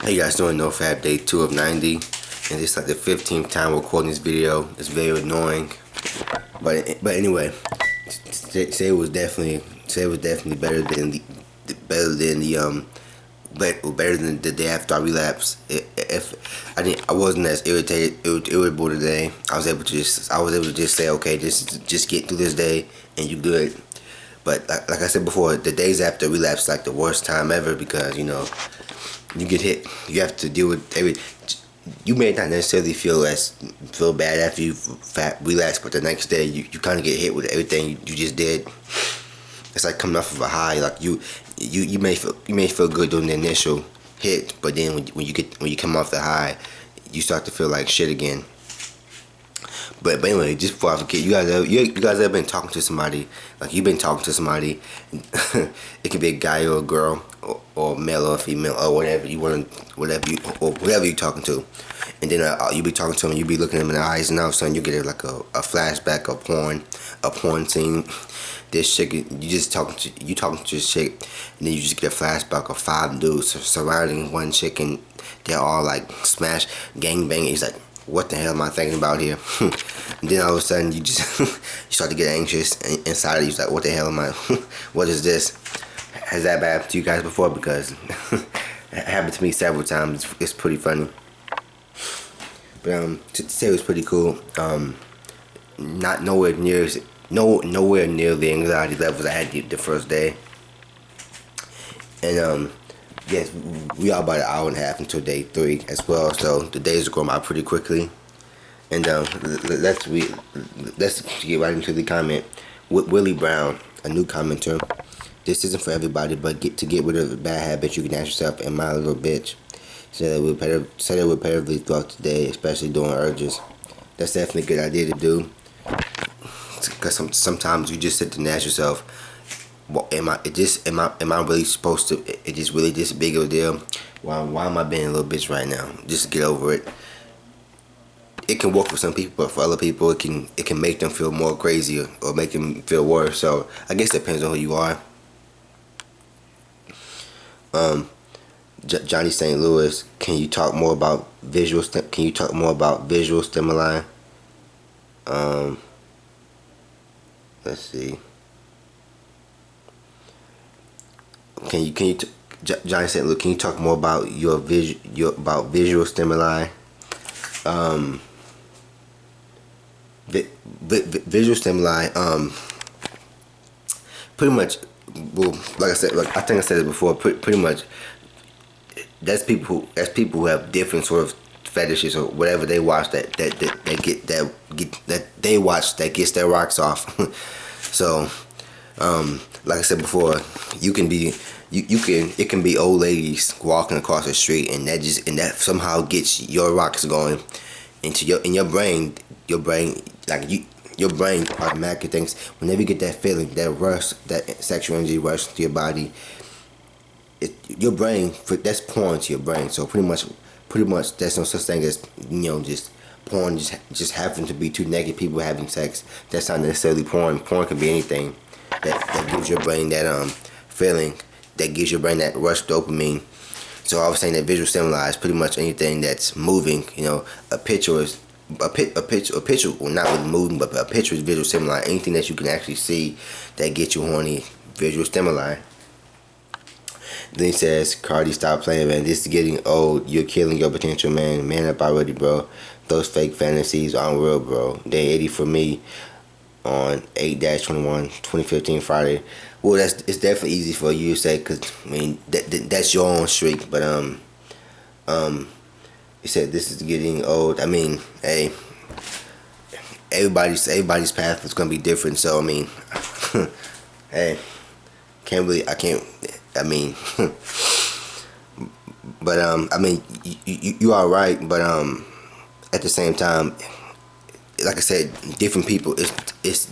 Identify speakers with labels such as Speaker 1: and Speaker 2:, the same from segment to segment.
Speaker 1: How you guys doing? NoFap day 2 of 90, and it's like the 15th time recording this video. It's very annoying, but anyway, say it was definitely better than the day after I relapsed. If I wasn't as irritable today, I was able to just say, okay, just get through this day and you good. But like I said before, the days after relapse like the worst time ever because you get hit. You have to deal with you may not necessarily feel bad after you relax, but the next day you kind of get hit with everything you just did. It's like coming off of a high. Like you may feel good during the initial hit, but then when you come off the high, you start to feel like shit again. But anyway, just before I forget, you guys ever been talking to somebody, like you've been talking to somebody, it can be a guy or a girl, or male or female, or whatever you're talking to, and then you be talking to them, you be looking them in the eyes, and all of a sudden you get like a flashback of a porn scene. This chick, you talking to this chick, and then you just get a flashback of 5 dudes surrounding one chick, and they're all like smash gang banging. He's like, what the hell am I thinking about here? And then all of a sudden you start to get anxious inside of you. Like, what the hell am I? What is this? Has that happened to you guys before? Because it happened to me several times. It's pretty funny. But today was pretty cool. Not nowhere near the anxiety levels I had the first day. And yes, we are about an hour and a half until day 3 as well, so the days are going by pretty quickly. And let's get right into the comment. Willie Brown, a new commenter. This isn't for everybody, but to get rid of bad habits, you can ask yourself, am I a little bitch? Say that repetitively throughout the day, especially during urges. That's definitely a good idea to do. Because sometimes you just sit and ask yourself, well, am I really supposed to? Is this really this big of a deal? Why am I being a little bitch right now? Just get over it. It can work for some people, but for other people, it can make them feel more crazy or make them feel worse. So I guess it depends on who you are. Johnny St. Louis, can you talk more about visual stimuli? Let's see. Johnny St. Louis, can you talk more about about visual stimuli? Visual stimuli. Pretty much. Well, like I said, I think I said it before. Pretty much, that's people who have different sort of fetishes or whatever they watch that they watch that gets their rocks off. So, like I said before, it can be old ladies walking across the street, and that somehow gets your rocks going into your brain. Your brain automatically thinks, whenever you get that feeling, that rush, that sexual energy rush to your body, your brain, that's porn to your brain. So pretty much there's no such thing as just porn just having to be two naked people having sex. That's not necessarily porn. Porn can be anything that gives your brain that feeling, that gives your brain that rush dopamine. So I was saying that visual stimuli is pretty much anything that's moving. A picture, well, not really moving, but a picture is visual stimuli. Anything that you can actually see that gets you horny, visual stimuli. Then he says, Cardi, stop playing, man. This is getting old. You're killing your potential, man. Man up already, bro. Those fake fantasies aren't real, bro. Day 80 for me on 8-21, 2015 Friday. Well, it's definitely easy for you to say, because, I mean, that's your own streak. But, he said, this is getting old. I mean, hey, everybody's path is going to be different. So, I mean, hey, I mean, but I mean, you are right, but at the same time, like I said, different people, it's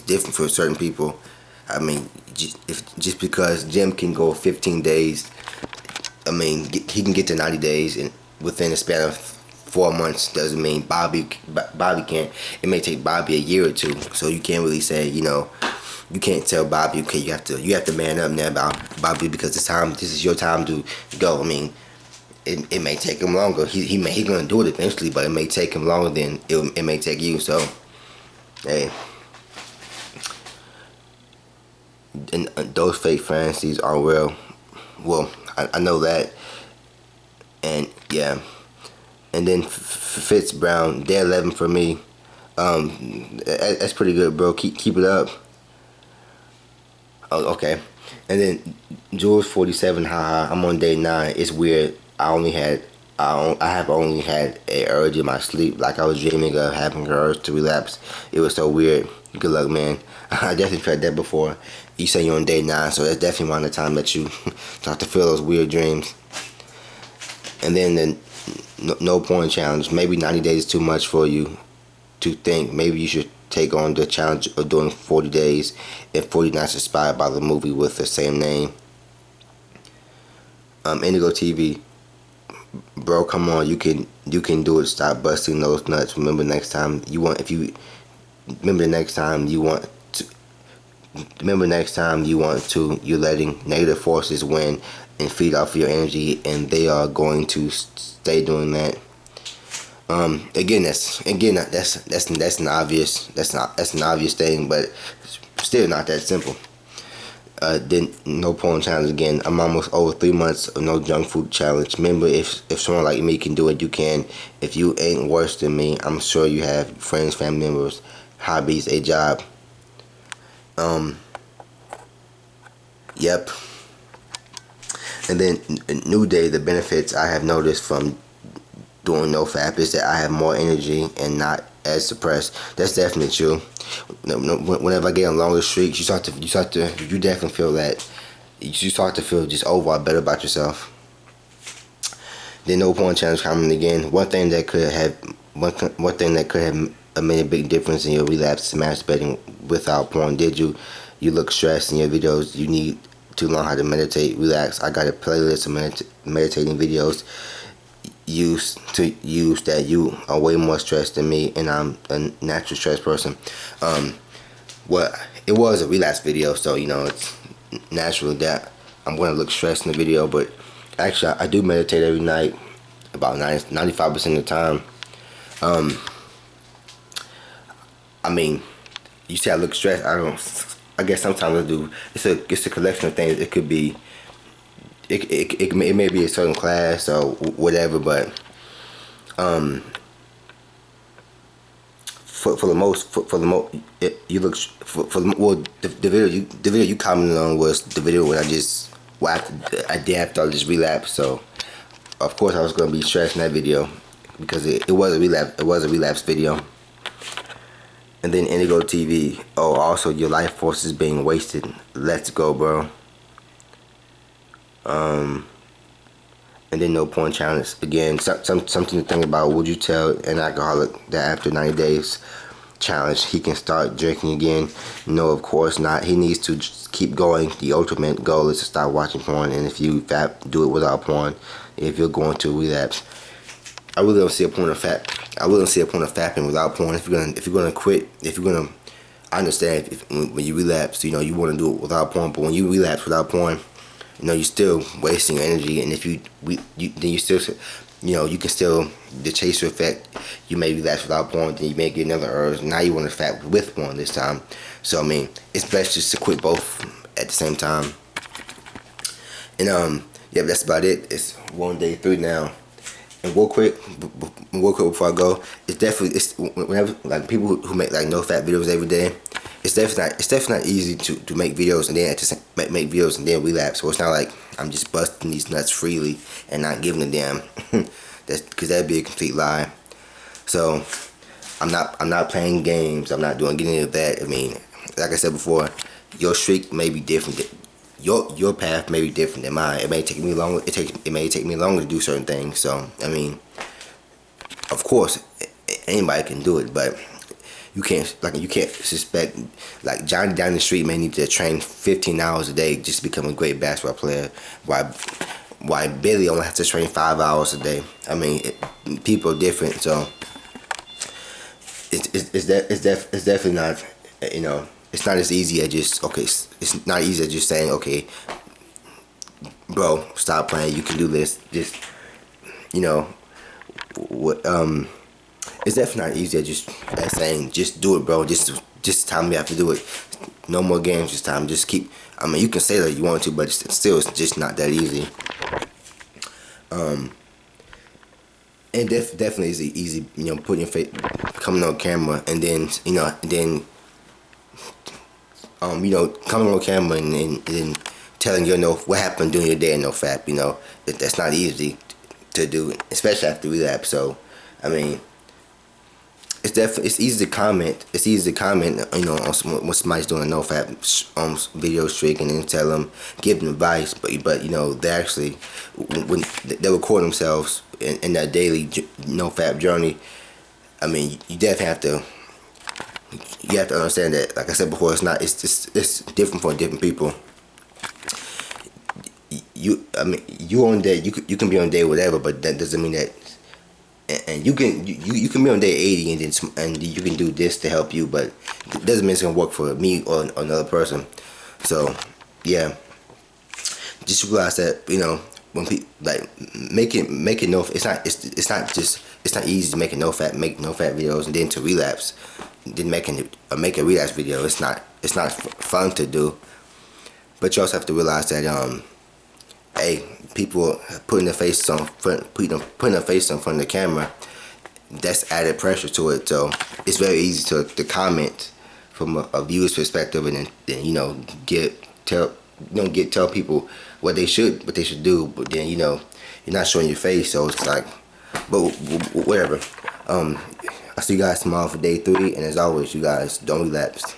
Speaker 1: different for certain people. I mean, just because Jim can go 15 days, I mean, he can get to 90 days and within a span of 4 months, doesn't mean Bobby can't. It may take Bobby a year or 2, so you can't really say, you can't tell Bobby, okay, you have to man up now, Bobby, because this is your time to go. I mean, it may take him longer. He gonna do it eventually, but it may take him longer than it may take you. So, hey, and those fake fantasies are real. Well, I know that, and yeah, and then Fitz Brown, day 11 for me. That's pretty good, bro. Keep it up. Oh, okay. And then Jules 47, haha. I'm on day 9. It's weird. I have only had a urge in my sleep, like I was dreaming of having an urge to relapse. It was so weird. Good luck, man. I definitely felt that before. You say you're on day 9, so that's definitely around the time that you start to feel those weird dreams. And then the no point challenge. Maybe 90 days is too much for you to think. Maybe you should take on the challenge of doing 40 days and 40 nights inspired by the movie with the same name. Indigo TV, bro, come on, you can do it. Stop busting those nuts. Remember the next time you want to, you're letting negative forces win and feed off your energy, and they are going to stay doing that. That's an obvious thing, but still not that simple. Then no porn challenge again. I'm almost over 3 months of no junk food challenge. Remember, if someone like me can do it, you can. If you ain't worse than me, I'm sure you have friends, family members, hobbies, a job. Yep. And then new day, the benefits I have noticed from doing NoFap is that I have more energy and not as suppressed. That's definitely true. Whenever I get on longer streaks, you definitely feel that. You start to feel just overall better about yourself. Then no porn challenge coming again. One thing that could have made a big difference in your relapse is masturbating without porn. Did you look stressed in your videos? You need to learn how to meditate, relax. I got a playlist of meditating videos use that. You are way more stressed than me, and I'm a natural stress person. It was a relapse video, so it's natural that I'm going to look stressed in the video, but actually I do meditate every night about 95% of the time. I mean, you say I look stressed. I guess sometimes I do. It's a collection of things. It could be it may be a certain class or whatever, but the video you commented on was the video when I did after I just relapsed. So of course I was gonna be stressed in that video because it was a relapse video. And then Indigo TV. Oh, also your life force is being wasted. Let's go, bro. And then no porn challenge again. Something to think about. Would you tell an alcoholic that after 90 days challenge he can start drinking again? No, of course not. He needs to just keep going. The ultimate goal is to stop watching porn, and if you do it without porn, if you're going to relapse, I really don't see a point of fapping without porn. If you're gonna quit, I understand when you relapse, you want to do it without porn. But when you relapse without porn, you're still wasting your energy. And then you still, you can still, the chaser effect. You may relapse without porn, then you may get another urge. Now you want to fap with porn this time. So I mean, it's best just to quit both at the same time. And yeah, that's about it. It's day 3 now. And real quick before I go, it's whenever like people who make like NoFap videos every day, it's definitely not easy to make videos and then make videos and then relapse. So it's not like I'm just busting these nuts freely and not giving a damn. That's because that'd be a complete lie. So I'm not playing games. I'm not doing any of that. I mean, like I said before, your streak may be different. Your path may be different than mine. It may take me longer. It may take me longer to do certain things. So I mean, of course, anybody can do it, but you can't suspect like Johnny down the street may need to train 15 hours a day just to become a great basketball player. Why Billy only has to train 5 hours a day? I mean, people are different, so it's definitely not, it's not as easy as just it's not easy as just saying, okay, bro, stop playing, you can do this. Just you know, what it's definitely not easy as saying just do it, bro. Just time you have to do it. No more games this time. Just keep. I mean, you can say that you want to, but it's just not that easy. And definitely is easy, putting your face, coming on camera, and then coming on camera and then telling what happened during your day in NoFap. That's not easy to do, especially after relapse. So, I mean, it's easy to comment. It's easy to comment, on when somebody's doing a NoFap video streak and then tell them, give them advice. But they actually, when they record themselves in that daily NoFap journey. I mean, you definitely have to understand that. Like I said before, it's different for different people. You on day, you can be on day whatever, but that doesn't mean that. And you can be on day 80 and you can do this to help you, but it doesn't mean it's gonna work for me or another person. So yeah, just realize that when people like making no, it's not easy to make make NoFap videos and then to relapse, then make a relapse video. It's not fun to do, but you also have to realize that hey, people putting their face in front of the camera, that's added pressure to it. So it's very easy to comment from a viewer's perspective, and then tell people what they should do. But then you're not showing your face, so it's like, but whatever. I'll see you guys tomorrow for day 3, and as always, you guys don't relapse.